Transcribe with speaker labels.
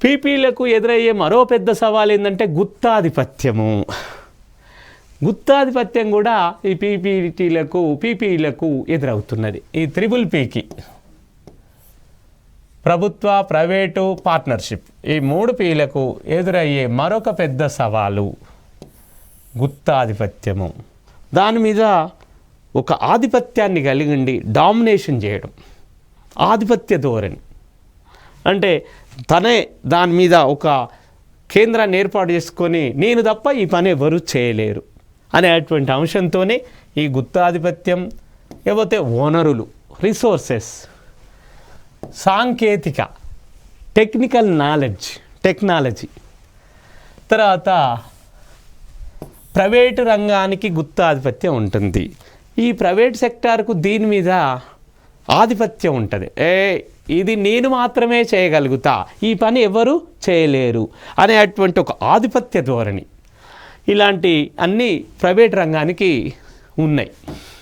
Speaker 1: పీపీలకు ఎదురయ్యే మరో పెద్ద సవాల్ ఏంటంటే గుత్తాధిపత్యము. గుత్తాధిపత్యం కూడా ఈ పీపీఈలకు ఎదురవుతున్నది. ఈ త్రిబుల్ పీకి ప్రభుత్వ ప్రైవేటు పార్ట్నర్షిప్ ఈ 3 పీలకు ఎదురయ్యే మరొక పెద్ద సవాలు గుత్తాధిపత్యము. దాని మీద ఒక ఆధిపత్యాన్ని కలిగి ఉండి డామినేషన్ చేయడం, ఆధిపత్య ధోరణి. అంటే తనే దాని మీద ఒక కేంద్రాన్ని ఏర్పాటు చేసుకొని నేను తప్ప ఈ పని ఎవరు చేయలేరు అనేటువంటి అంశంతోనే ఈ గుత్తాధిపత్యం, లేకపోతే వనరులు, రిసోర్సెస్, సాంకేతిక, టెక్నికల్ నాలెడ్జ్, టెక్నాలజీ, తర్వాత ప్రైవేటు రంగానికి గుత్తాధిపత్యం ఉంటుంది. ఈ ప్రైవేట్ సెక్టార్కు దీని మీద ఆధిపత్యం ఉంటుంది. ఇది నేను మాత్రమే చేయగలుగుతా, ఈ పని ఎవరు చేయలేరు అనేటువంటి ఒక ఆధిపత్య ధోరణి. ఇలాంటి అన్నీ ప్రైవేట్ రంగానికి ఉన్నాయి.